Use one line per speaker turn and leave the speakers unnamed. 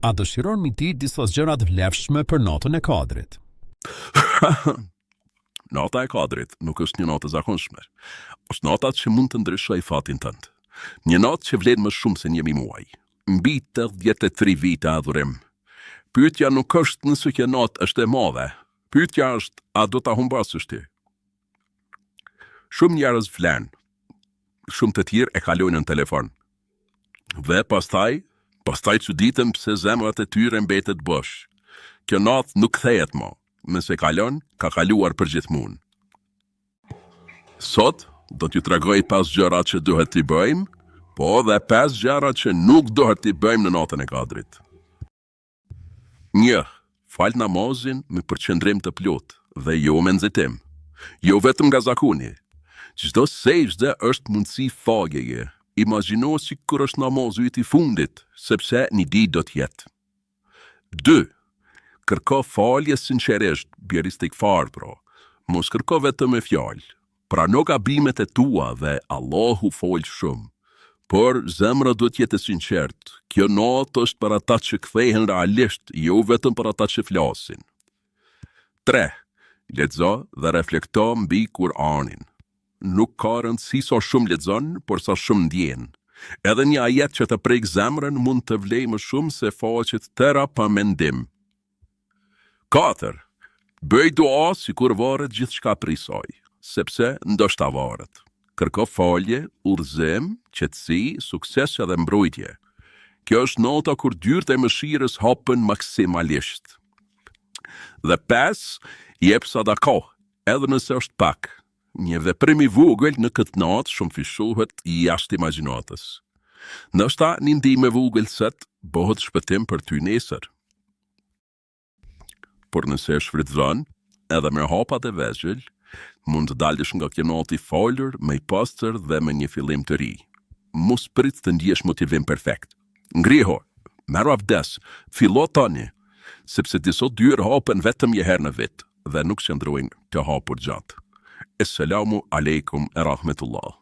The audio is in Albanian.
A dëshiron mi ti disa gjërat vlefshme për natën e kadrit?
Nata e kadrit nuk është një natë e zakonshme. Është nata që mund të ndryshoj fatin tënd. Një natë që vlen më shumë se 1.000 muaj. Mbi 83 vite adhurim. Pyetja nuk është nëse kjo natë është e madhe. Pyetja është, a do ta humbasësh ti? Shumë njerëz flen. Shumë të tjerë e kalojnë në telefon. Dhe pastaj çuditëm pse zemrat e tyre mbetet bosh. Kjo natë nuk kthehet më. Nëse kalon, ka kaluar për gjithmonë. Sot do t'ju tregoj 5 gjëra që duhet t'i bëjmë, po dhe 5 gjëra që nuk duhet t'i bëjmë në natën e kadrit. 1. Fal namazin me përqendrim të plot dhe jo me nxitim. Jo vetëm nga zakoni. Çdo sejdë është mundësi fagjeje. Imagjino si kur është namazi i fundit, sepse një ditë do t'jetë. 2. Kërko falje sinqerisht, bjeri istighfar pra. Mos kërko vetëm me fjalë. Prano gabimet e tua dhe Allahu fol shumë. Por zemra do t'jetë e sinqert. Kjo natë është për ata që kthehen realisht, jo vetëm për ata që flasin. 3. Lexo dhe reflekto mbi Kur'anin. Nuk ka rëndësi sa shumë lexon, por sa shumë ndjen. Edhe një ajet që të prek zemrën mund të vlej më shumë se faqet tëra pa mendim. 4. Bëj dua si kur varet gjithçka prej saj, sepse ndoshta varet. Kërko falje, udhëzim, qetësi, sukses edhe mbrojtje. Kjo është nota kur dyert e mëshirës hapen maksimalisht. Dhe 5. Jep sadaka, edhe nëse është pak. Një veprim i vogël në këtë natë shumë fishohet jashtë imagjinatës. Ndoshta një ndihmë e vogël sot bëhet shpëtim për ty nesër. Por nëse e shfrytëzon, edhe me hapat e vegjël, mund të dalësh nga kjo natë i falur, me i pastër dhe me një fillim të ri. Mos prit të ndjesh motivim perfekt. Ngriho, merr abdes, fillo tani, sepse disa dyert hapen vetëm një herë në vit dhe nuk qëndrojnë të hapur gjatë. Assalamu alaikum e rahmetullah.